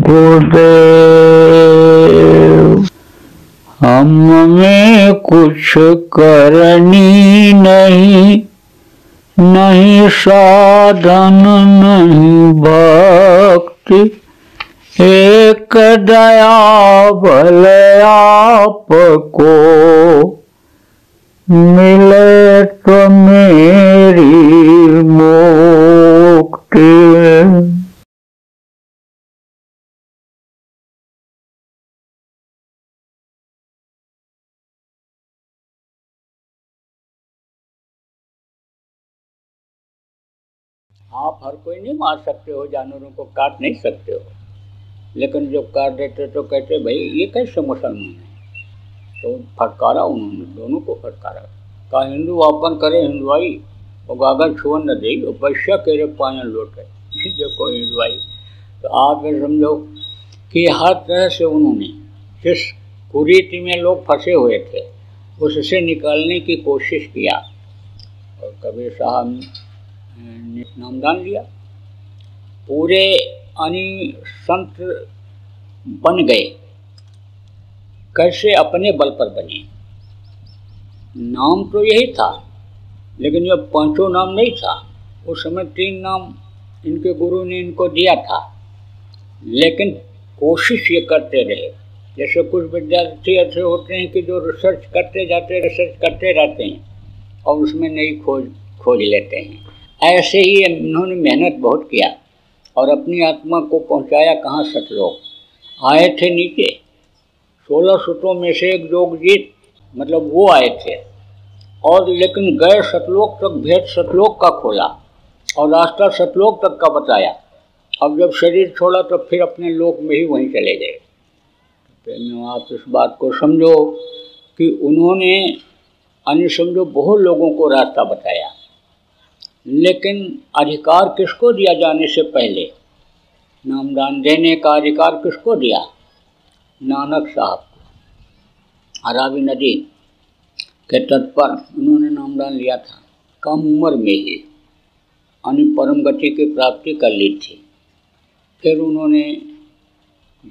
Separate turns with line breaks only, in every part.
गुरुदेव। हम में कुछ करनी नहीं, नहीं साधन नहीं भक्ति, एक दया भले आपको मिले तो मेरी मुक्ति।
आप हर कोई नहीं मार सकते हो, जानवरों को काट नहीं सकते हो, लेकिन जब काट देते तो कहते भाई ये कैसे मुसलमान है। तो फटकारा उन्होंने, दोनों को फटकारा। कहा हिंदू आपन करे हिंदुआई, और गागर छुअन न दे, और वैश्य केरे पायन लौटे, देखो हिंदुआई। तो आप ये समझो कि हर तरह से उन्होंने जिस कुरीति में लोग फंसे हुए थे उससे निकालने की कोशिश किया। और कबीर साहब ने नामदान लिया, पूरे संत बन गए। कैसे? अपने बल पर बने। नाम तो यही था, लेकिन यह पांचों नाम नहीं था। उस समय 3 नाम इनके गुरु ने इनको दिया था, लेकिन कोशिश ये करते रहे। जैसे कुछ विद्यार्थी ऐसे होते हैं कि जो रिसर्च करते रहते हैं और उसमें नई खोज लेते हैं। ऐसे ही इन्होंने मेहनत बहुत किया और अपनी आत्मा को पहुंचाया कहाँ? सतलोक। आए थे नीचे 16 सूत्रों में से एक जोगजीत, मतलब वो आए थे, और लेकिन गए सतलोक तक, भेद सतलोक का खोला और रास्ता सतलोक तक का बताया। अब जब शरीर छोड़ा तो फिर अपने लोक में ही वहीं चले गए। तो आप इस बात को समझो कि उन्होंने समझो बहुत लोगों को रास्ता बताया, लेकिन अधिकार किसको दिया? जाने से पहले नामदान देने का अधिकार किसको दिया? नानक साहब को। रावी नदी के तट पर उन्होंने नामदान लिया था, कम उम्र में ही परम गति की प्राप्ति कर ली थी। फिर उन्होंने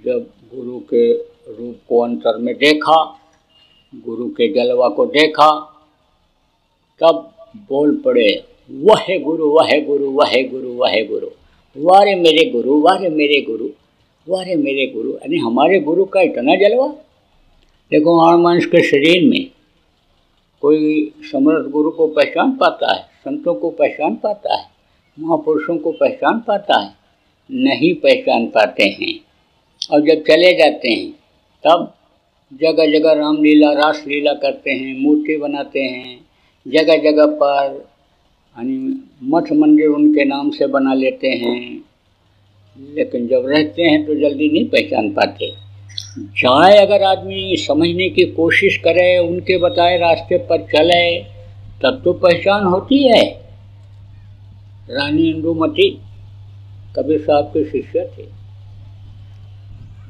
जब गुरु के रूप को अंतर में देखा, गुरु के जलवा को देखा, तब बोल पड़े, वह गुरु वह गुरु वह गुरु वह गुरु, वारे मेरे गुरु वारे मेरे गुरु वारे मेरे गुरु। यानी हमारे गुरु का इतना जलवा। देखो मानस के शरीर में कोई समर्थ गुरु को पहचान पाता है, संतों को पहचान पाता है, महापुरुषों को पहचान पाता है? नहीं पहचान पाते हैं। और जब चले जाते हैं तब जगह जगह रामलीला रास लीला करते हैं, मूर्ति बनाते हैं, जगह जगह पर मठ मंदिर उनके नाम से बना लेते हैं, लेकिन जब रहते हैं तो जल्दी नहीं पहचान पाते। जाए अगर आदमी समझने की कोशिश करे, उनके बताए रास्ते पर चले, तब तो पहचान होती है। रानी इंदुमती कबीर साहब के शिष्य थे,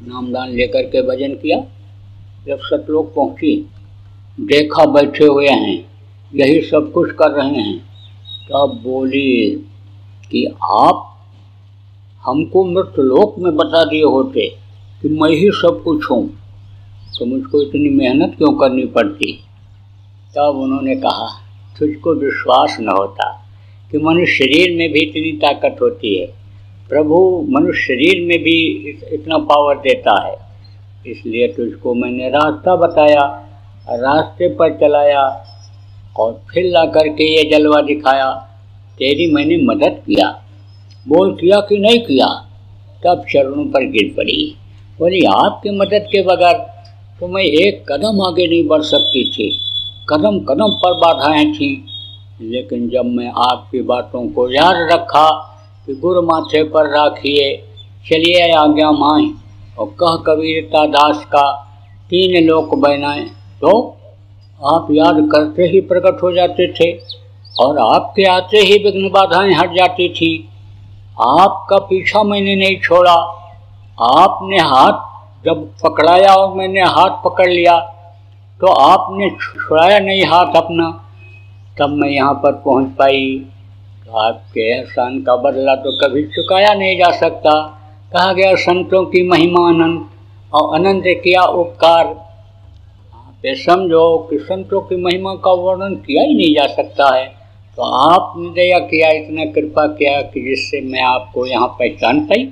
नामदान लेकर के भजन किया। जब सतलोक पहुंची, देखा बैठे हुए हैं, यही सब कुछ कर रहे हैं, तब बोली कि आप हमको मृतलोक में बता दिए होते कि मैं ही सब कुछ हूँ, तो मुझको इतनी मेहनत क्यों करनी पड़ती। तब उन्होंने कहा, तुझको विश्वास न होता कि मनुष्य शरीर में भी इतनी ताकत होती है, प्रभु मनुष्य शरीर में भी इतना पावर देता है, इसलिए तुझको मैंने रास्ता बताया, रास्ते पर चलाया और फिर ला करके ये जलवा दिखाया। तेरी मैंने मदद किया। बोल किया कि नहीं किया? तब चरणों पर गिर पड़ी, बोली आपकी मदद के बगैर तो मैं एक कदम आगे नहीं बढ़ सकती थी, कदम कदम पर बाधाएं थी, लेकिन जब मैं आपकी बातों को याद रखा कि गुरु माथे पर राखिए, चलिए आज्ञा माएँ और कह कबीरता दास का 3 लोक बनाए, तो आप याद करते ही प्रकट हो जाते थे और आपके आते ही विघ्न बाधाएं हट जाती थी। आपका पीछा मैंने नहीं छोड़ा, आपने हाथ जब पकड़ाया और मैंने हाथ पकड़ लिया तो आपने छुड़ाया नहीं हाथ अपना, तब मैं यहाँ पर पहुँच पाई। तो आपके एहसान का बदला तो कभी चुकाया नहीं जा सकता। कहा गया संतों की महिमा अनंत और अनंत किया उपकार। आप ये समझो कि संतों की महिमा का वर्णन किया ही नहीं जा सकता है, तो आपने दया किया, इतना कृपा किया कि जिससे मैं आपको यहाँ पहचान पाई।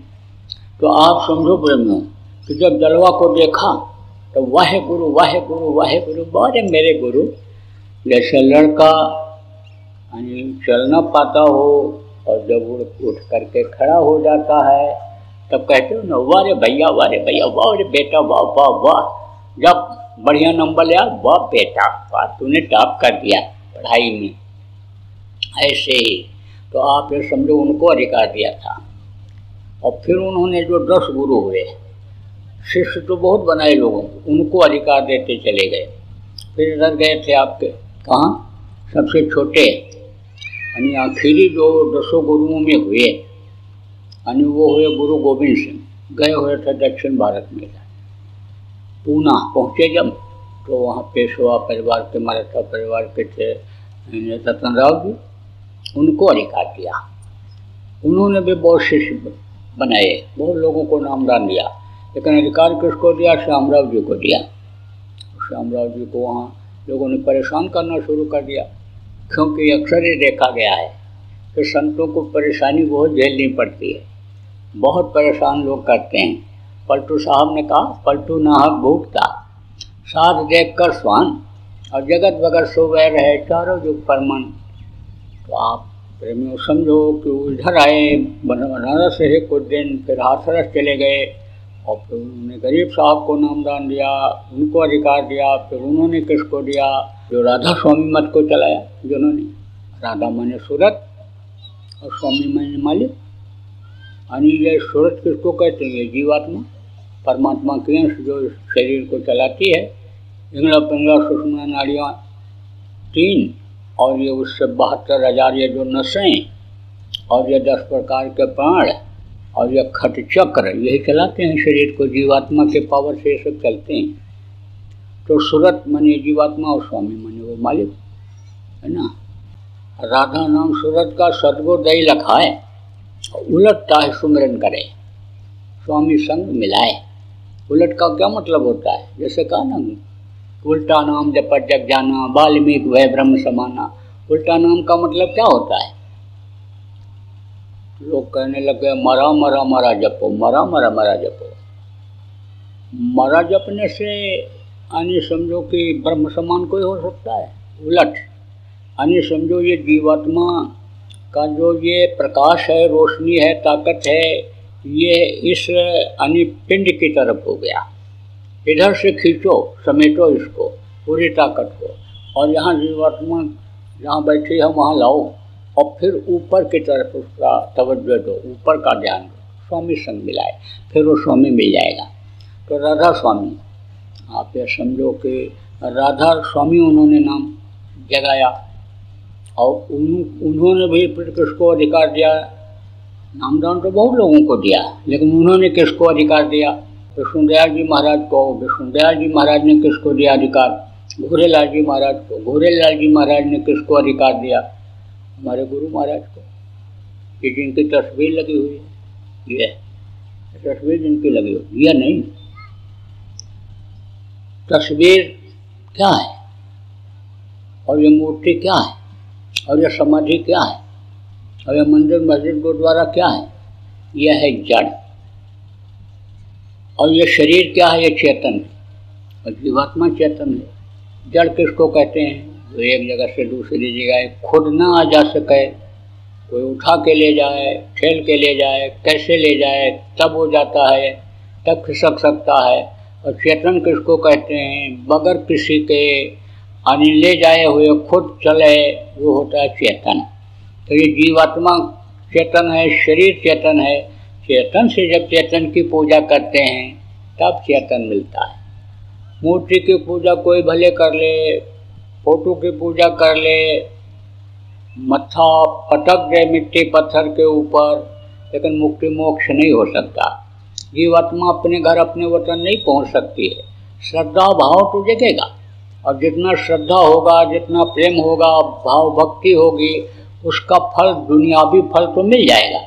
तो आप समझो प्रेमियों कि जब जलवा को देखा तो वाहे गुरु वाहे गुरु वाहे गुरु, बारे मेरे गुरु। जैसे लड़का चल ना पाता हो और जब उठ करके खड़ा हो जाता है तब कहते हो ना वारे भैया वाह रे बेटा वाह वाह वाह। जब बढ़िया नंबर लिया वाह बेटा वाह, तूने टॉप कर दिया पढ़ाई में। ऐसे ही तो आप ये समझो उनको अधिकार दिया था। और फिर उन्होंने जो 10 गुरु हुए, शिष्य तो बहुत बनाए लोगों को, उनको अधिकार देते चले गए। फिर इधर गए थे आपके कहाँ, सबसे छोटे यानी आखिरी जो 10 गुरुओं में हुए यानी वो हुए गुरु गोविंद सिंह। गए हुए थे दक्षिण भारत में, पूना पहुँचे जब तो वहाँ पेशवा परिवार के, मराठा परिवार के थे रतन राव जी, उनको अधिकार दिया। उन्होंने भी बहुत शिष्य बनाए, बहुत लोगों को नामदान दिया, लेकिन अधिकार किसको दिया? श्यामराव जी को दिया। श्यामराव जी को वहाँ लोगों ने परेशान करना शुरू कर दिया, क्योंकि अक्सर ये देखा गया है कि संतों को परेशानी बहुत झेलनी पड़ती है, बहुत परेशान लोग करते हैं। पलटू साहब ने कहा पलटू नाहक भूखता, साथ देख कर स्वान और जगत बगर सोवै रहे चारों युग परमन। तो आप प्रेमियों समझो कि उधर आए बनारस से कुछ दिन, फिर हाथरस चले गए और फिर उन्होंने गरीब साहब को नामदान दिया, उनको अधिकार दिया। फिर उन्होंने किसको दिया? जो राधा स्वामी मत को चलाया, जिन्होंने राधा माने सूरत और स्वामी माने मालिक। यानी ये सूरत किसको कहते हैं? ये जीवात्मा, परमात्मा की अंश जो शरीर को चलाती है। इंगला पिंगला सुषुम्ना नाड़ियाँ 3 और ये उससे 72,000 ये जो नसें और ये 10 प्रकार के प्राण और ये खट चक्र, यही चलाते हैं शरीर को। जीवात्मा के पावर से ये सब चलते हैं। तो सूरत माने जीवात्मा और स्वामी माने वो मालिक है ना। राधा नाम सूरत का सदगुरु दई लखाए, उलटता है सुमिरन करे, स्वामी संग मिलाए। उलट का क्या मतलब होता है? जैसे कहा ना, उल्टा नाम जपत जग जाना, वाल्मीकि वह ब्रह्म समाना। उल्टा नाम का मतलब क्या होता है? लोग कहने लगे मरा मरा मरा जपो, मरा मरा मरा जपो। मरा जपने से यानी समझो कि ब्रह्म समान कोई हो सकता है? उलट यानी समझो ये जीवात्मा का जो ये प्रकाश है, रोशनी है, ताकत है, ये इस यानी पिंड की तरफ हो गया। इधर से खींचो, समेटो इसको, पूरी ताकत को, और यहाँ जीवात्मा जहाँ बैठी है वहाँ लाओ और फिर ऊपर की तरफ उसका तवज्जो दो, ऊपर का ध्यान दो, स्वामी संग मिलाए, फिर वो स्वामी मिल जाएगा। तो राधा स्वामी, आप ये समझो कि राधा स्वामी उन्होंने नाम जगाया और उन्होंने भी फिर किसको अधिकार दिया? नामदान तो बहुत लोगों को दिया, लेकिन उन्होंने किसको अधिकार दिया? विष्णुदयाल जी महाराज को। विष्णुदयाल जी महाराज ने किसको दिया अधिकार? घोरेलाल जी महाराज को। घोरेलाल जी महाराज ने किसको अधिकार दिया? हमारे गुरु महाराज को। ये जिनकी तस्वीर लगी हुई है, ये तस्वीर जिनकी लगी हुई, यह नहीं। तस्वीर क्या है और ये मूर्ति क्या है और ये समाधि क्या है और ये मंदिर मस्जिद गुरुद्वारा क्या है? यह है जड़। और ये शरीर क्या है? ये चेतन है और जीवात्मा चेतन है। जड़ किसको कहते हैं? जो एक जगह से दूसरी जगह खुद ना आ जा सके, कोई उठा के ले जाए, ठेल के ले जाए, कैसे ले जाए, तब हो जाता है, तब खिसक सकता है। और चेतन किसको कहते हैं? बगैर किसी के यानी ले जाए हुए खुद चले, वो होता है चेतन। तो ये जीवात्मा चेतन है, शरीर चेतन है। चेतन से जब चेतन की पूजा करते हैं तब चेतन मिलता है। मूर्ति की पूजा कोई भले कर ले, फोटो की पूजा कर ले, मत्था पटक दे मिट्टी पत्थर के ऊपर, लेकिन मुक्ति मोक्ष नहीं हो सकता। जीवात्मा अपने घर अपने वतन नहीं पहुंच सकती है। श्रद्धा भाव तो जगेगा, और जितना श्रद्धा होगा, जितना प्रेम होगा, भाव भक्ति होगी, उसका फल दुनियावी फल तो मिल जाएगा,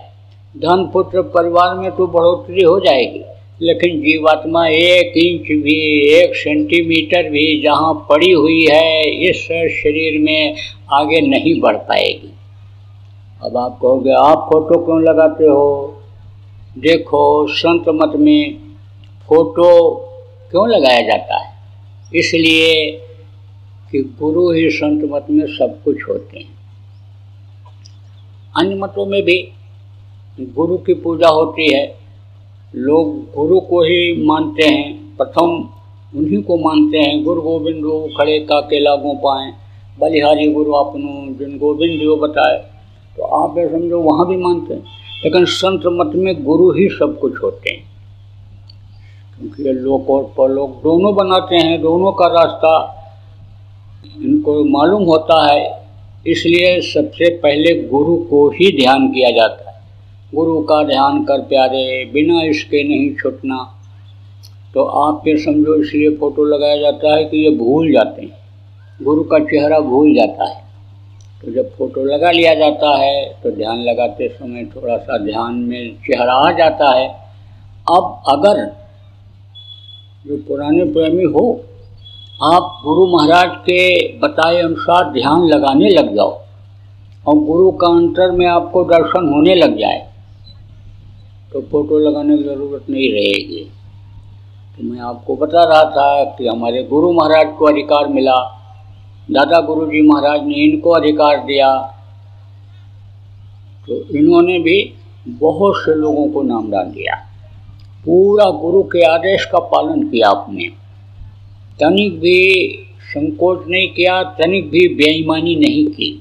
धन पुत्र परिवार में तो बढ़ोतरी हो जाएगी, लेकिन जीवात्मा 1 इंच भी 1 सेंटीमीटर भी जहाँ पड़ी हुई है इस शरीर में आगे नहीं बढ़ पाएगी। अब आप कहोगे आप फोटो क्यों लगाते हो? देखो, संत मत में फोटो क्यों लगाया जाता है? इसलिए कि गुरु ही संत मत में सब कुछ होते हैं। अन्य मतों में भी गुरु की पूजा होती है, लोग गुरु को ही मानते हैं, प्रथम उन्हीं को मानते हैं। गुरु गोविंद वो खड़े का केला गो पाएँ, बलिहारी गुरु आपनो जिन गोविंद जो बताए, तो आप ये समझो वहाँ भी मानते हैं। लेकिन संत मत में गुरु ही सब कुछ होते हैं, क्योंकि ये लोक और परलोक दोनों बनाते हैं, दोनों का रास्ता इनको मालूम होता है। इसलिए सबसे पहले गुरु को ही ध्यान किया जाता है। गुरु का ध्यान कर प्यारे, बिना इसके नहीं छूटना। तो आप ये समझो इसलिए फोटो लगाया जाता है कि ये भूल जाते हैं, गुरु का चेहरा भूल जाता है। तो जब फोटो लगा लिया जाता है तो ध्यान लगाते समय थोड़ा सा ध्यान में चेहरा आ जाता है। अब अगर जो पुराने प्रेमी हो, आप गुरु महाराज के बताए अनुसार ध्यान लगाने लग जाओ और गुरु का अंतर में आपको दर्शन होने लग जाए, तो फोटो लगाने की ज़रूरत नहीं रहेगी। तो मैं आपको बता रहा था कि हमारे गुरु महाराज को अधिकार मिला, दादा गुरु जी महाराज ने इनको अधिकार दिया, तो इन्होंने भी बहुत से लोगों को नामदान दिया। पूरा गुरु के आदेश का पालन किया आपने, तनिक भी संकोच नहीं किया, तनिक भी बेईमानी नहीं की,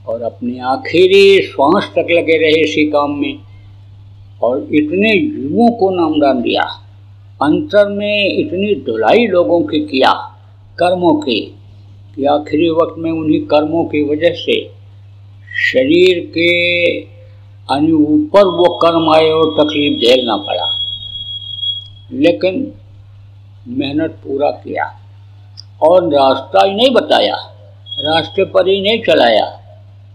और अपने आखिरी श्वास तक लगे रहे इसी काम में, और इतने युवों को नामदान दिया। अंतर में इतनी धुलाई लोगों की किया कर्मों की, कि आखिरी वक्त में उन्हीं कर्मों की वजह से शरीर के ऊपर वो कर्म आए और तकलीफ झेलना पड़ा, लेकिन मेहनत पूरा किया और रास्ता ही नहीं बताया, रास्ते पर ही नहीं चलाया,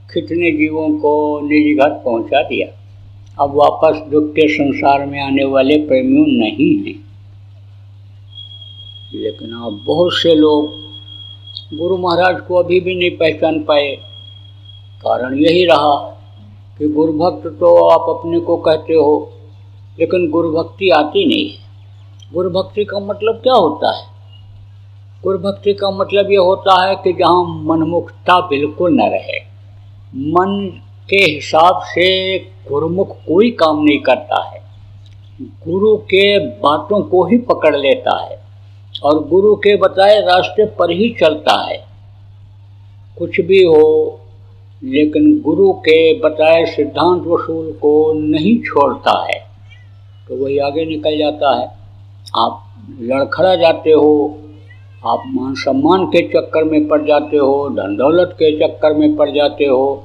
कितने जीवों को निज घर पहुंचा दिया। अब वापस दुख के संसार में आने वाले प्रेमियों नहीं हैं। लेकिन अब बहुत से लोग गुरु महाराज को अभी भी नहीं पहचान पाए। कारण यही रहा कि गुरु भक्त तो आप अपने को कहते हो, लेकिन गुरु भक्ति आती नहीं है। गुरु भक्ति का मतलब क्या होता है? गुरु भक्ति का मतलब ये होता है कि जहाँ मनमुखता बिल्कुल न रहे, मन के हिसाब से गुरुमुख कोई काम नहीं करता है, गुरु के बातों को ही पकड़ लेता है और गुरु के बताए रास्ते पर ही चलता है। कुछ भी हो, लेकिन गुरु के बताए सिद्धांत वसूल को नहीं छोड़ता है, तो वही आगे निकल जाता है। आप लड़खड़ा जाते हो, आप मान सम्मान के चक्कर में पड़ जाते हो, धन दौलत के चक्कर में पड़ जाते हो,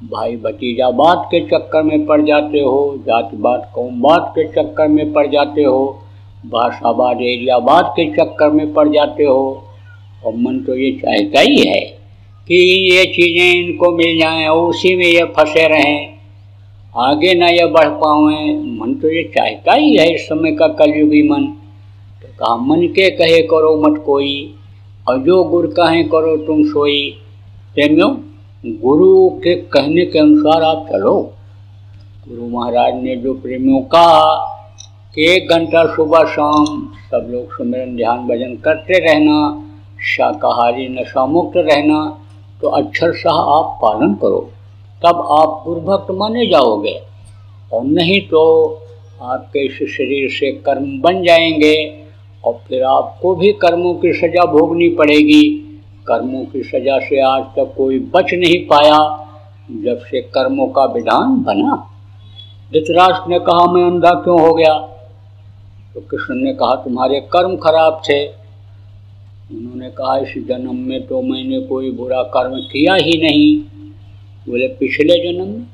भाई भतीजा बात के चक्कर में पड़ जाते हो, जाति बात कौम बात के चक्कर में पड़ जाते हो, भाषावाद एरियावाद के चक्कर में पड़ जाते हो। और मन तो ये चाहता ही है कि ये चीज़ें इनको मिल जाएं और उसी में ये फंसे रहें, आगे ना ये बढ़ पाएं। मन तो ये चाहता ही है इस समय का कलयुगी मन। तो कहा मन के कहे करो मत कोई, और जो गुरु कहें करो तुम सोई। प्रेमियों, गुरु के कहने के अनुसार आप चलो। गुरु महाराज ने जो प्रेमियों कहा कि 1 घंटा सुबह शाम सब लोग सुमिरन ध्यान भजन करते रहना, शाकाहारी नशा मुक्त रहना, तो अक्षरशः आप पालन करो, तब आप गुरुभक्त माने जाओगे। और नहीं तो आपके इस शरीर से कर्म बन जाएंगे और फिर आपको भी कर्मों की सज़ा भोगनी पड़ेगी। कर्मों की सज़ा से आज तक कोई बच नहीं पाया जब से कर्मों का विधान बना। धृतराष्ट्र ने कहा मैं अंधा क्यों हो गया? तो कृष्ण ने कहा तुम्हारे कर्म खराब थे। उन्होंने कहा इस जन्म में तो मैंने कोई बुरा कर्म किया ही नहीं। बोले पिछले जन्म में?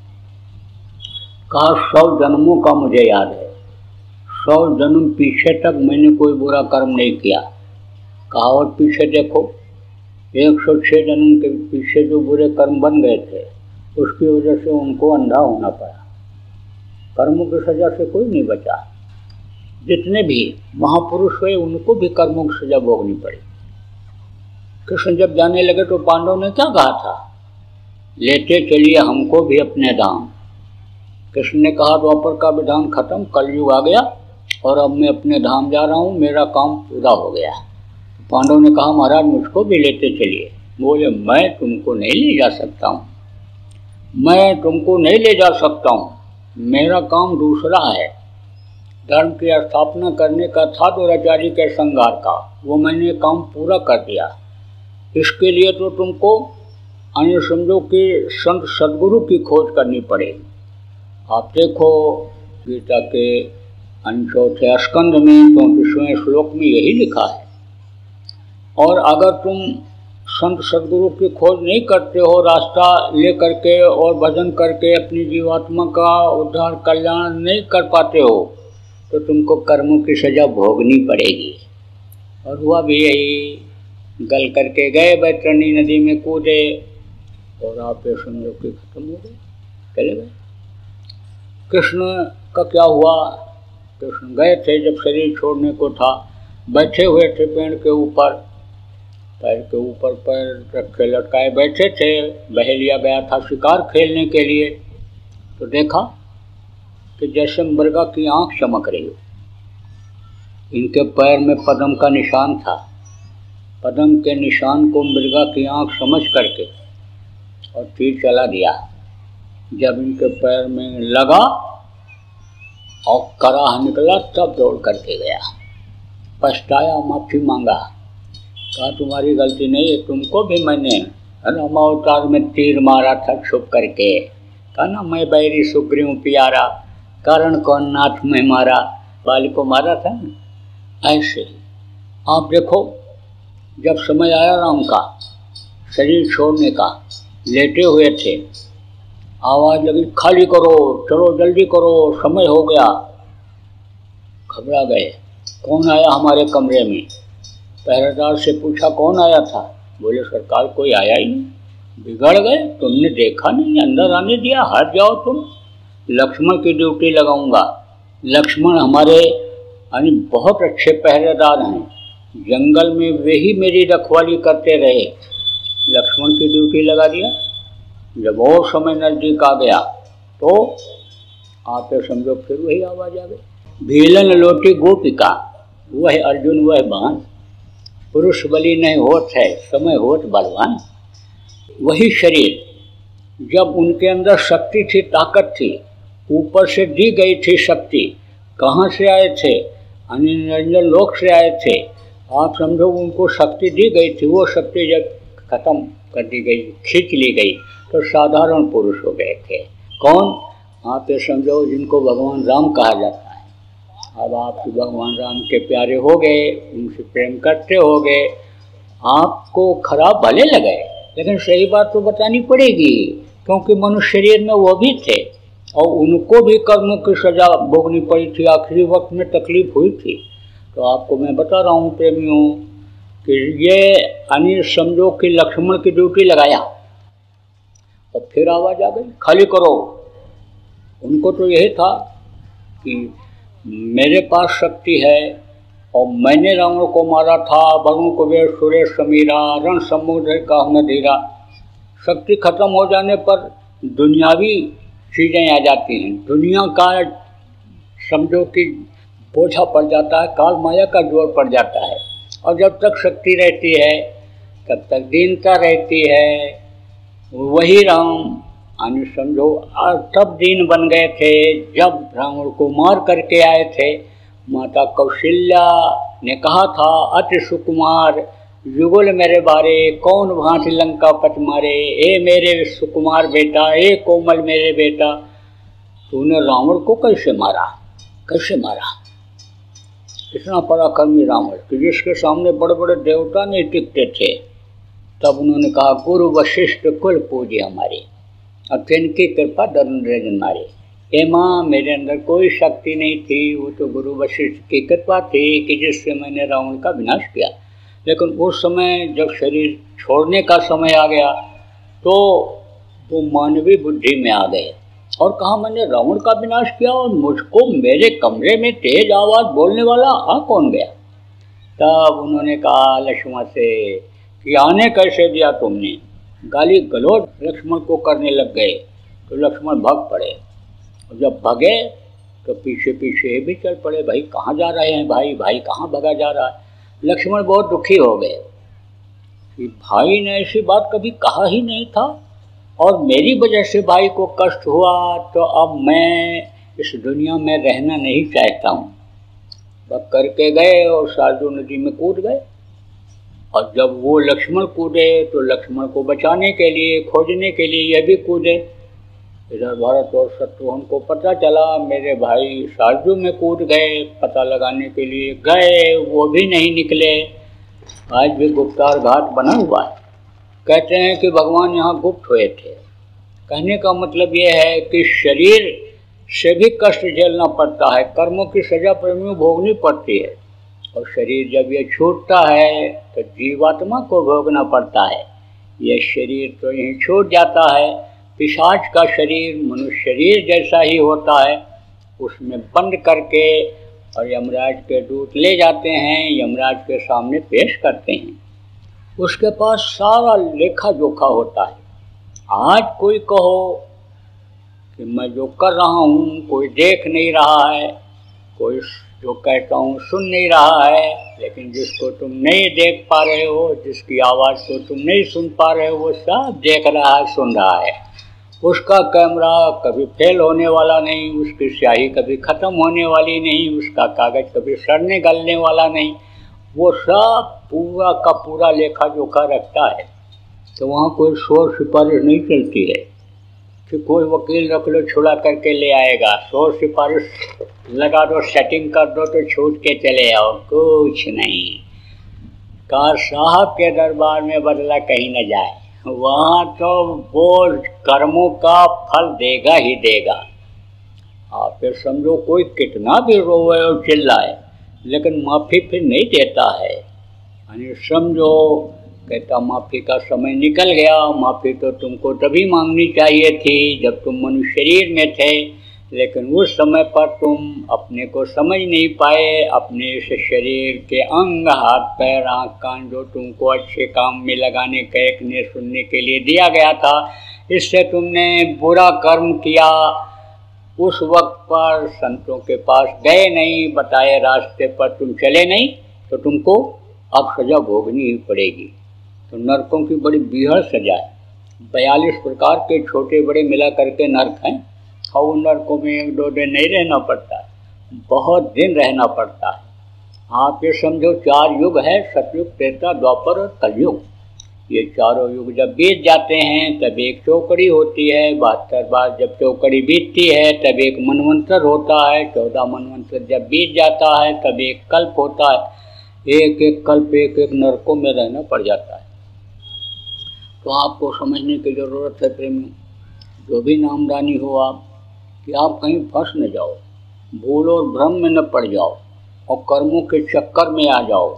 कहा 100 जन्मों का मुझे याद है, 100 जन्म पीछे तक मैंने कोई बुरा कर्म नहीं किया। कहा और पीछे देखो, 106 जन्म के पीछे जो बुरे कर्म बन गए थे उसकी वजह से उनको अंधा होना पड़ा। कर्मों की सजा से कोई नहीं बचा। जितने भी महापुरुष हुए उनको भी कर्मों की सजा भोगनी पड़ी। कृष्ण जब जाने लगे तो पांडव ने क्या कहा था, लेते चलिए हमको भी अपने धाम। कृष्ण ने कहा द्वापर का विधान खत्म, कलयुग आ गया और अब मैं अपने धाम जा रहा हूँ, मेरा काम पूरा हो गया। पांडव ने कहा महाराज मुझको भी लेते चलिए। बोले मैं तुमको नहीं ले जा सकता हूँ, मैं तुमको नहीं ले जा सकता हूँ, मेरा काम दूसरा है। धर्म की स्थापना करने का था दुराचारी के संहार का, वो मैंने काम पूरा कर दिया। इसके लिए तो तुमको अन्य समझो कि संत सदगुरु की खोज करनी पड़ेगी। आप देखो गीता के 4 स्कंद में 34वें श्लोक में यही लिखा है। और अगर तुम संत सदगुरु की खोज नहीं करते हो, रास्ता ले करके और भजन करके अपनी जीवात्मा का उद्धार कल्याण नहीं कर पाते हो, तो तुमको कर्मों की सजा भोगनी पड़ेगी। और हुआ भी यही, गल करके गए बैतरणी नदी में कूदे और आप ये समझो कि खत्म हो गए, चले गए। कृष्ण का क्या हुआ, कृष्ण गए थे जब शरीर छोड़ने को था, बैठे हुए थे पेड़ के ऊपर, पैर के ऊपर पैर रखे लटकाए बैठे थे। बहेलिया गया था शिकार खेलने के लिए, तो देखा कि जैसे मृगा की आंख चमक रही हो। इनके पैर में पद्म का निशान था, पद्म के निशान को मृगा की आंख समझ करके और तीर चला दिया। जब इनके पैर में लगा और कराह निकला तब दौड़ करके गया, पछताया, माफी मांगा, कहा तुम्हारी गलती नहीं है, तुमको भी मैंने रामावतार में तीर मारा था छुप करके। कहा ना मैं बैरी सुग्रीव प्यारा, कारण कौन नाथ में मारा, बाली को मारा था ना। ऐसे ही आप देखो जब समय आया राम का शरीर छोड़ने का, लेटे हुए थे, आवाज़ लगी खाली करो, चलो जल्दी करो, समय हो गया। घबरा गए, कौन आया हमारे कमरे में। पहरेदार से पूछा कौन आया था, बोले सरकार कोई आया ही नहीं। बिगड़ गए, तुमने देखा नहीं, अंदर आने दिया, हट जाओ तुम, लक्ष्मण की ड्यूटी लगाऊंगा। लक्ष्मण हमारे यानी बहुत अच्छे पहरेदार हैं, जंगल में वे ही मेरी रखवाली करते रहे, लक्ष्मण की ड्यूटी लगा दिया। जब वो समय नजदीक आ गया तो आप समझो फिर वही आवाज आ गई, भीलन लोटी गोपिका, वह अर्जुन वह बाण, पुरुष बलि नहीं होत है, समय होत बलवान। वही शरीर, जब उनके अंदर शक्ति थी, ताकत थी, ऊपर से दी गई थी शक्ति, कहाँ से आए थे, निरंजन लोक से आए थे। आप समझो उनको शक्ति दी गई थी, वो शक्ति जब खत्म कर दी गई, खींच ली गई, तो साधारण पुरुष हो गए थे। कौन, आप ये समझो जिनको भगवान राम कहा जाता है। अब आप भगवान राम के प्यारे हो गए, उनसे प्रेम करते हो गए, आपको खराब भले लगे लेकिन सही बात तो बतानी पड़ेगी, क्योंकि मनुष्य शरीर में वो भी थे और उनको भी कर्मों की सजा भोगनी पड़ी थी, आखिरी वक्त में तकलीफ हुई थी। तो आपको मैं बता रहा हूँ प्रेमियों कि ये अनिल समझो कि लक्ष्मण की ड्यूटी लगाया और फिर आवाज़ आ गई खाली करो। उनको तो यही था कि मेरे पास शक्ति है और मैंने रावण को मारा था, वरुण कुबेर सुरेश समीरा, रण समुद्र का न धीरा। शक्ति खत्म हो जाने पर दुनियावी चीज़ें आ जाती हैं, दुनिया का समझो कि बोझा पड़ जाता है, काल माया का जोर पड़ जाता है। और जब तक शक्ति रहती है तब तक दीनता रहती है। वही राम यानी समझो तब दीन बन गए थे जब रावण को मार करके आए थे। माता कौशल्या ने कहा था अति सुकुमार युगल मेरे बारे, कौन भांति लंका पट मारे, ए मेरे सुकुमार बेटा, ए कोमल मेरे बेटा। तूने रावण को कैसे मारा, कैसे मारा। इतना पराक्रमी रावण कि जिसके सामने बड़े बड़े देवता नहीं टिकते थे। तब उन्होंने कहा गुरु वशिष्ठ कुल पूजे हमारे, अब इनकी कृपा दरुण मारे। ए माँ मेरे अंदर कोई शक्ति नहीं थी, वो तो गुरु वशिष्ठ की कृपा थी कि जिससे मैंने रावण का विनाश किया। लेकिन उस समय जब शरीर छोड़ने का समय आ गया तो वो मानवीय बुद्धि में आ गए और कहा मैंने रावण का विनाश किया और मुझको मेरे कमरे में तेज आवाज बोलने वाला आ कौन गया। तब उन्होंने कहा लक्ष्मण से कि आने कैसे दिया तुमने। गाली गलौज लक्ष्मण को करने लग गए तो लक्ष्मण भाग पड़े, और जब भागे तो पीछे पीछे भी चल पड़े। भाई कहाँ जा रहे हैं, भाई भाई कहाँ भगा जा रहा है। लक्ष्मण बहुत दुखी हो गए कि भाई ने ऐसी बात कभी कहा ही नहीं था, और मेरी वजह से भाई को कष्ट हुआ, तो अब मैं इस दुनिया में रहना नहीं चाहता हूँ। बक करके गए और सरजू नदी में कूद गए। और जब वो लक्ष्मण कूदे तो लक्ष्मण को बचाने के लिए, खोजने के लिए यह भी कूदे। इधर भरत और शत्रुघ्न को पता चला मेरे भाई सरजू में कूद गए, पता लगाने के लिए गए, वो भी नहीं निकले। आज भी गुप्तार घाट बना हुआ है। कहते हैं कि भगवान यहाँ गुप्त हुए थे। कहने का मतलब ये है कि शरीर से भी कष्ट झेलना पड़ता है, कर्मों की सजा प्रेमियों भोगनी पड़ती है, और शरीर जब ये छूटता है तो जीवात्मा को भोगना पड़ता है। यह शरीर तो यहीं छूट जाता है। पिशाच का शरीर मनुष्य शरीर जैसा ही होता है, उसमें बंद करके और यमराज के दूत ले जाते हैं, यमराज के सामने पेश करते हैं। उसके पास सारा लेखा जोखा होता है। आज कोई कहो कि मैं जो कर रहा हूँ कोई देख नहीं रहा है, कोई जो कहता हूँ सुन नहीं रहा है, लेकिन जिसको तुम नहीं देख पा रहे हो, जिसकी आवाज़ को तुम नहीं सुन पा रहे हो, वो सब देख रहा है, सुन रहा है। उसका कैमरा कभी फेल होने वाला नहीं, उसकी स्याही कभी ख़त्म होने वाली नहीं, उसका कागज़ कभी सड़ने गलने वाला नहीं। वो सब पूरा का पूरा लेखा जोखा रखता है। तो वहाँ कोई शोर सिफारिश नहीं चलती है कि कोई वकील रख लो छुड़ा करके ले आएगा। शोर सिफारिश लगा दो, सेटिंग कर दो तो छूट के चले आओ, कुछ नहीं। कार साहब के दरबार में बदला कहीं न जाए, वहाँ तो वो कर्मों का फल देगा ही देगा। आप फिर समझो कोई कितना भी रोए और चिल्लाए, लेकिन माफ़ी फिर नहीं देता है। यानी समझो कहता माफ़ी का समय निकल गया। माफ़ी तो तुमको तभी मांगनी चाहिए थी जब तुम मनुष्य शरीर में थे, लेकिन उस समय पर तुम अपने को समझ नहीं पाए। अपने इस शरीर के अंग, हाथ पैर आँख कान जो तुमको अच्छे काम में लगाने, कहने सुनने के लिए दिया गया था, इससे तुमने बुरा कर्म किया। उस वक्त पर संतों के पास गए नहीं, बताए रास्ते पर तुम चले नहीं, तो तुमको अब सज़ा भोगनी ही पड़ेगी। तो नरकों की बड़ी बीहड़ सजा है। 42 प्रकार के छोटे बड़े मिला करके नरक हैं, और उन नरकों में 1-2 दिन नहीं रहना पड़ता है, बहुत दिन रहना पड़ता है। आप ये समझो 4 युग है, सतयुग, त्रेता, द्वापर और कलयुग। ये चारों युग जब बीत जाते हैं तब एक चौकड़ी होती है। 72 बार जब चौकड़ी बीतती है तब एक मनवंतर होता है। 14 मनवंतर जब बीत जाता है तब एक कल्प होता है। एक एक कल्प एक एक नरकों में रहना पड़ जाता है। तो आपको समझने की ज़रूरत है प्रेमियों, जो भी नामदानी हो आप, कि आप कहीं फंस न जाओ, भूल और भ्रम में न पड़ जाओ और कर्मों के चक्कर में आ जाओ।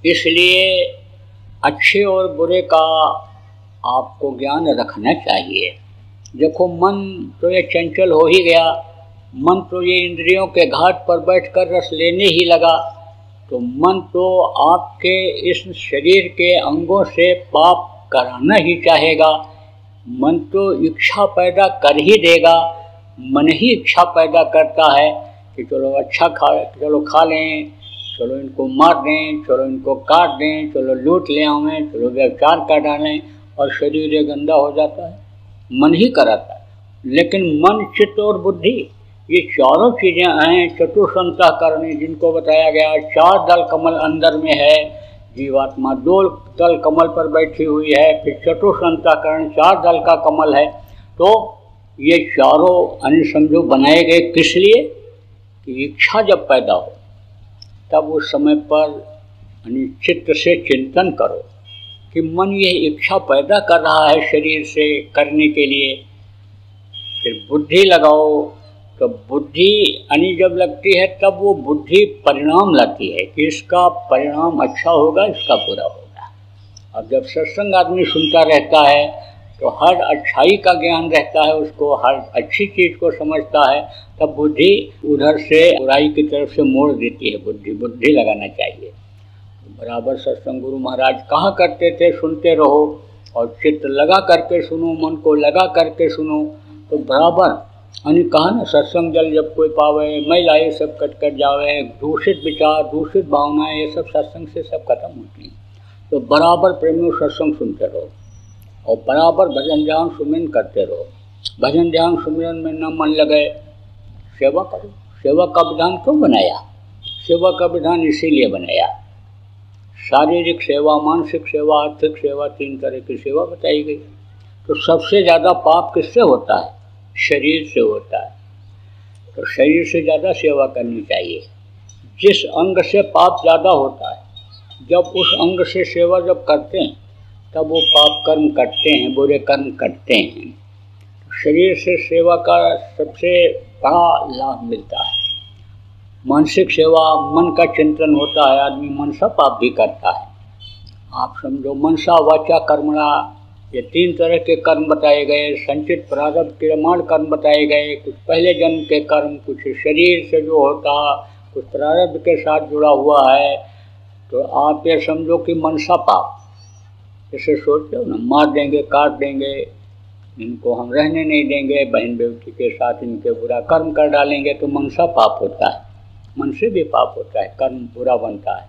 इसलिए अच्छे और बुरे का आपको ज्ञान रखना चाहिए। देखो मन तो ये चंचल हो ही गया, मन तो ये इंद्रियों के घाट पर बैठकर रस लेने ही लगा। तो मन तो आपके इस शरीर के अंगों से पाप कराना ही चाहेगा। मन तो इच्छा पैदा कर ही देगा। मन ही इच्छा पैदा करता है कि चलो अच्छा चलो खा लें, चलो इनको मार दें, चलो इनको काट दें, चलो लूट ले आवें, चलो व्यभिचार कर डालें, और शरीर ये गंदा हो जाता है। मन ही कराता है। लेकिन मन, चित्त और बुद्धि, ये चारों चीज़ें हैं चतुर्संतःकरणी, जिनको बताया गया 4 दल कमल अंदर में है। जीवात्मा 2 दल कमल पर बैठी हुई है, फिर चतुर्संतःकरण 4 दल का कमल है। तो ये चारों अन्य समझो बनाए गए किस लिए, कि इच्छा जब पैदा हो तब उस समय पर चित्त से चिंतन करो कि मन ये इच्छा पैदा कर रहा है शरीर से करने के लिए। फिर बुद्धि लगाओ, तो बुद्धि यानी जब लगती है तब वो बुद्धि परिणाम लाती है कि इसका परिणाम अच्छा होगा, इसका बुरा होगा। अब जब सत्संग आदमी सुनता रहता है तो हर अच्छाई का ज्ञान रहता है उसको, हर अच्छी चीज़ को समझता है, तब बुद्धि उधर से बुराई की तरफ से मोड़ देती है। बुद्धि लगाना चाहिए। बराबर सत्संग गुरु महाराज कहा करते थे, सुनते रहो और चित्त लगा करके सुनो, मन को लगा करके सुनो, तो बराबर यानी कहा ना, सत्संग जल जब कोई पावे, महिलाएं सब कट जावे, दूषित विचार, दूषित भावनाएं, ये सब सत्संग से सब खत्म होती हैं। तो बराबर प्रेमियों सत्संग सुनते रहो और बराबर भजन ध्यान सुमिरन करते रहो। भजन ध्यान सुमिरन में न मन लगे, सेवा करो। सेवा का विधान क्यों बनाया? सेवा का विधान इसीलिए बनाया, शारीरिक सेवा, मानसिक सेवा, आर्थिक सेवा, 3 तरह की सेवा बताई गई। तो सबसे ज़्यादा पाप किससे होता है? शरीर से होता है। तो शरीर से ज़्यादा सेवा करनी चाहिए। जिस अंग से पाप ज़्यादा होता है, जब उस अंग से सेवा जब करते हैं तब वो पाप कर्म करते हैं, बुरे कर्म करते हैं। शरीर से सेवा का सबसे बड़ा लाभ मिलता है। मानसिक सेवा, मन का चिंतन होता है, आदमी मनसा पाप भी करता है। आप समझो, मनसा वाचा कर्मणा, ये 3 तरह के कर्म बताए गए। संचित प्रारब्ध क्रियमाण कर्म बताए गए, कुछ पहले जन्म के कर्म, कुछ शरीर से जो होता, कुछ प्रारब्ध के साथ जुड़ा हुआ है। तो आप ये समझो कि मनसा पाप, जैसे सोचते हो ना, मार देंगे, काट देंगे, इनको हम रहने नहीं देंगे, बहन बेटी के साथ इनके बुरा कर्म कर डालेंगे, तो मनसा पाप होता है। मन से भी पाप होता है, कर्म बुरा बनता है।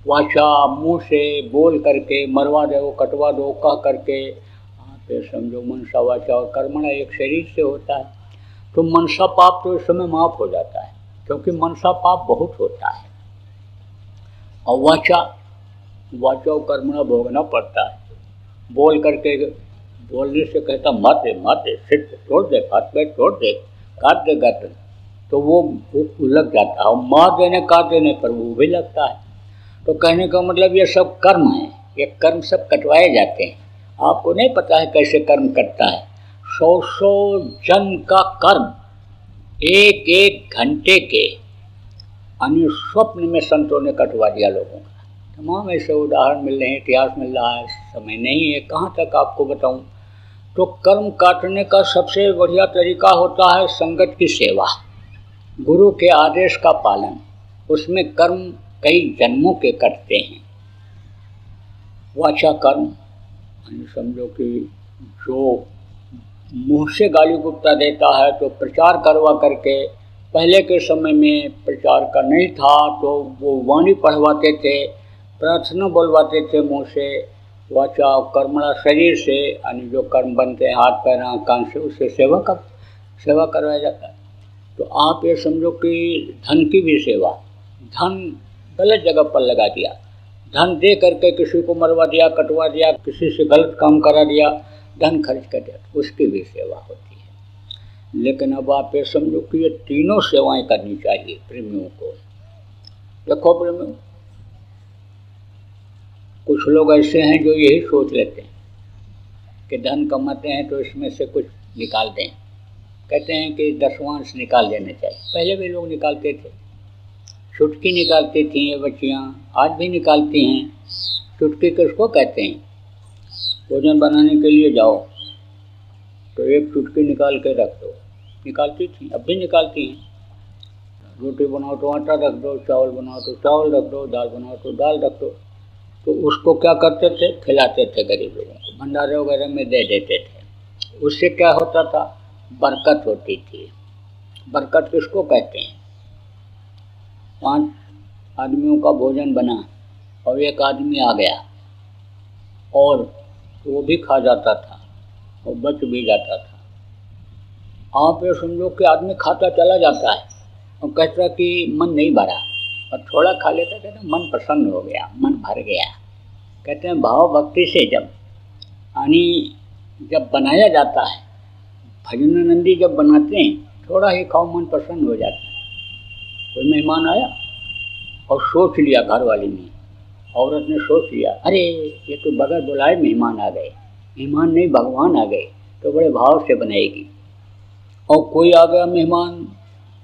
वाचा, मुंह से बोल करके, मरवा दो, कटवा दो, कह करके, आप ये समझो मनसा वाचा और कर्मणा एक शरीर से होता है। तो मनसा पाप तो इस समय माफ हो जाता है, क्योंकि मनसा पाप बहुत होता है। और वाचा और कर्मणा भोगना पड़ता है। बोल करके, बोलने से कहता माते सिर तोड़ दे, हाथ पैर तोड़ दे, काट दे गर्दन, तो वो लग जाता है। और मार देने, काट देने पर वो भी लगता है। तो कहने का मतलब ये सब कर्म है, ये कर्म सब कटवाए जाते हैं। आपको नहीं पता है कैसे कर्म कटता है। 100 जन का कर्म एक एक घंटे के अन्य स्वप्न में संतों ने कटवा दिया लोगों का। तमाम ऐसे उदाहरण मिल रहे हैं, इतिहास मिल रहा है, समय नहीं है कहाँ तक आपको बताऊं। तो कर्म काटने का सबसे बढ़िया तरीका होता है संगत की सेवा, गुरु के आदेश का पालन। उसमें कर्म कई जन्मों के कटते हैं। वाचा कर्म समझो कि जो मुँह से गाली गुप्ता देता है, तो प्रचार करवा करके, पहले के समय में प्रचार का नहीं था तो वो वाणी पढ़वाते थे, प्रार्थना बोलवाते थे मुँह से। वाचा कर्मणा शरीर से, यानी जो कर्म बनते हैं हाथ पैर आँख कान से, उससे सेवा करवाया जाता है। तो आप ये समझो कि धन की भी सेवा, धन गलत जगह पर लगा दिया, धन दे करके किसी को मरवा दिया, कटवा दिया, किसी से गलत काम करा दिया, धन खर्च कर दिया, उसकी भी सेवा होती है। लेकिन अब आप ये समझो कि ये तीनों सेवाएं करनी चाहिए प्रेमियों को। देखो प्रेमियों, कुछ लोग ऐसे हैं जो यही सोच लेते हैं कि धन कमाते हैं तो इसमें से कुछ निकाल दें, कहते हैं कि 10वांश निकाल देना चाहिए। पहले भी लोग निकालते थे, चुटकी निकालती थी ये बच्चियाँ, आज भी निकालती हैं। चुटकी किसको कहते हैं? भोजन बनाने के लिए जाओ तो एक चुटकी निकाल के रख दो, निकालती थी, अब भी निकालती हैं। रोटी बनाओ तो आटा रख दो, चावल बनाओ तो चावल रख दो, दाल बनाओ तो दाल रख दो। तो उसको क्या करते थे? खिलाते थे गरीब लोगों को, भंडारे वगैरह में दे देते थे। उससे क्या होता था? बरकत होती थी। बरकत किसको कहते हैं? 5 आदमियों का भोजन बना और एक आदमी आ गया और वो भी खा जाता था और बच भी जाता था। आप ये समझो कि आदमी खाता चला जाता है और कहता कि मन नहीं भरा, और थोड़ा खा लेता, कहते मन प्रसन्न हो गया, मन भर गया। कहते हैं भाव भक्ति से जब बनाया जाता है, भजनानंदी जब बनाते हैं, थोड़ा ही खाओ मन प्रसन्न हो जाता है। कोई मेहमान आया और सोच लिया, घर वाली ने, औरत ने सोच लिया, अरे ये तो बगैर बुलाए मेहमान आ गए, मेहमान नहीं भगवान आ गए, तो बड़े भाव से बनाएगी। और कोई आ गया मेहमान,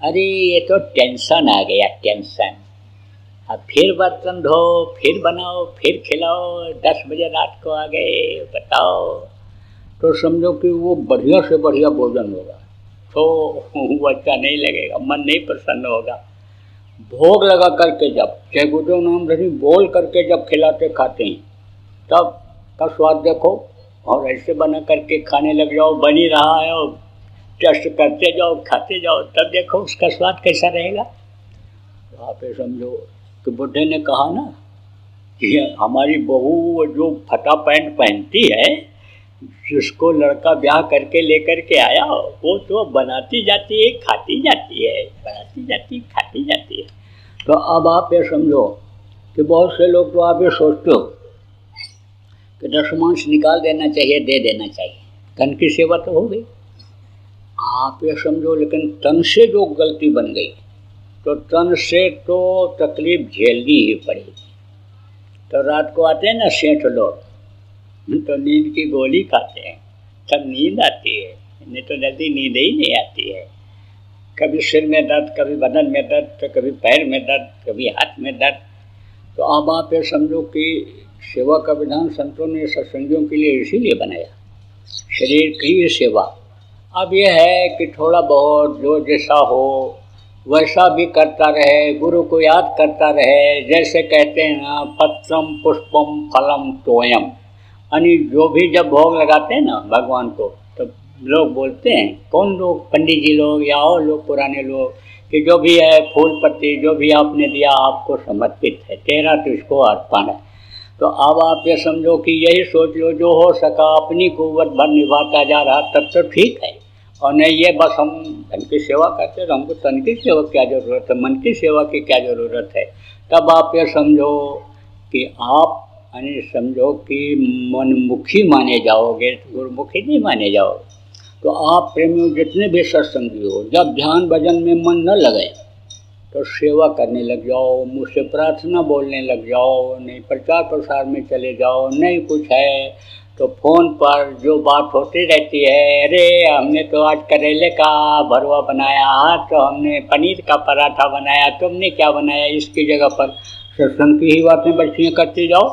अरे ये तो टेंशन आ गया, टेंशन, अब फिर बर्तन धो, फिर बनाओ, फिर खिलाओ, 10 बजे रात को आ गए, बताओ। तो समझो कि वो बढ़िया से बढ़िया भोजन होगा तो वो अच्छा नहीं लगेगा, मन नहीं प्रसन्न होगा। भोग लगा करके जब जय गुरुदेव नाम धरी बोल करके जब खिलाते खाते हैं तब का स्वाद देखो, और ऐसे बना करके खाने लग जाओ, बनी रहा है और टेस्ट करते जाओ खाते जाओ, तब देखो उसका स्वाद कैसा रहेगा। तो आप ये समझो कि बुढ़े ने कहा ना कि हमारी बहू जो फटा पैंट पहनती है, जिसको लड़का ब्याह करके लेकर के आया, वो तो बनाती जाती है खाती जाती है, बनाती जाती खाती जाती है। तो अब आप ये समझो कि बहुत से लोग तो आप ये सोचते हो कि 10 मांस निकाल देना चाहिए, दे देना चाहिए, तन की सेवा तो हो गई। आप ये समझो लेकिन तन से जो गलती बन गई तो तन से तो तकलीफ झेलनी ही पड़ेगी। तो रात को आते हैं ना सेठ लोग, तो नींद की गोली खाते हैं, तब नींद आती है, नहीं तो जल्दी नींद ही नहीं आती है। कभी सिर में दर्द, कभी बदन में दर्द, तो कभी पैर में दर्द, कभी हाथ में दर्द। तो अब आप ये समझो कि सेवा का विधान संतों ने सत्संगियों के लिए इसीलिए बनाया, शरीर की सेवा। अब यह है कि थोड़ा बहुत जो जैसा हो वैसा भी करता रहे, गुरु को याद करता रहे। जैसे कहते हैं ना, पत्रम पुष्पम फलम तोयम, यानी जो भी जब भोग लगाते हैं ना भगवान को, तो लोग बोलते हैं, कौन लोग, पंडित जी लोग या और लोग पुराने लोग, कि जो भी है फूल पत्ती जो भी आपने दिया आपको समर्पित है, तेरा तो इसको अर्पण है। तो अब आप ये समझो कि यही सोच लो, जो हो सका अपनी कुव्वत भर निभाता जा रहा तब तो ठीक है, और नहीं ये बस हम धन की सेवा करते, तो हमको तन की सेवा क्या ज़रूरत है, मन की सेवा की क्या ज़रूरत है। तब आप ये समझो कि आप यानी समझो कि मनमुखी माने जाओगे, गुरुमुखी नहीं माने जाओगे। तो आप प्रेमियों जितने भी सत्संगी हो, जब ध्यान भजन में मन न लगे तो सेवा करने लग जाओ, मुझसे प्रार्थना बोलने लग जाओ, नहीं प्रचार प्रसार में चले जाओ, नहीं कुछ है तो फ़ोन पर जो बात होती रहती है, अरे हमने तो आज करेले का भरवा बनाया, आज तो हमने पनीर का पराठा बनाया, तुमने क्या बनाया, इसकी जगह पर सत्संग की ही बातें बच्चियाँ करती जाओ।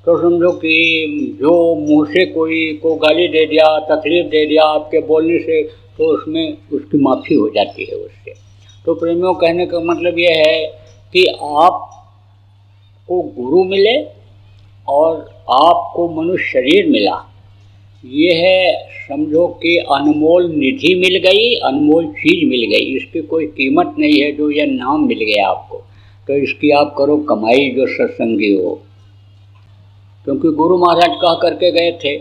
तो समझो कि जो मुँह से कोई को गाली दे दिया, तकलीफ़ दे दिया आपके बोलने से, तो उसमें उसकी माफ़ी हो जाती है उससे। तो प्रेमियों कहने का मतलब ये है कि आपको गुरु मिले और आपको मनुष्य शरीर मिला, ये है समझो कि अनमोल निधि मिल गई, अनमोल चीज़ मिल गई, इसकी कोई कीमत नहीं है। जो यह नाम मिल गया आपको, तो इसकी आप करो कमाई जो सत्संगी हो। क्योंकि गुरु महाराज कह करके गए थे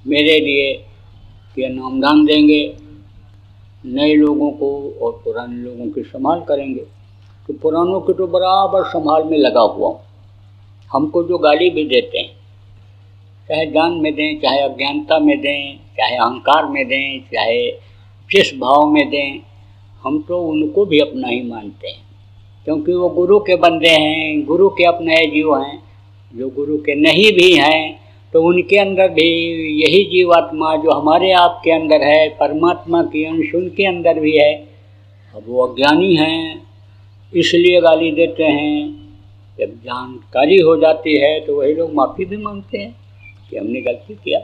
मेरे लिए कि नामदान देंगे नए लोगों को और पुराने लोगों की संभाल करेंगे। तो पुरानों की तो बराबर संभाल में लगा हुआ हूँ। हमको जो गाली भी देते हैं, चाहे जान में दें, चाहे अज्ञानता में दें, चाहे अहंकार में दें, चाहे जिस भाव में दें, हम तो उनको भी अपना ही मानते हैं, क्योंकि वो गुरु के बंदे हैं, गुरु के अपने जीव हैं। जो गुरु के नहीं भी हैं तो उनके अंदर भी यही जीवात्मा जो हमारे आपके अंदर है, परमात्मा की अंश उनके अंदर भी है। अब वो अज्ञानी हैं इसलिए गाली देते हैं। जब जानकारी हो जाती है तो वही लोग माफ़ी भी मांगते हैं कि हमने गलती किया।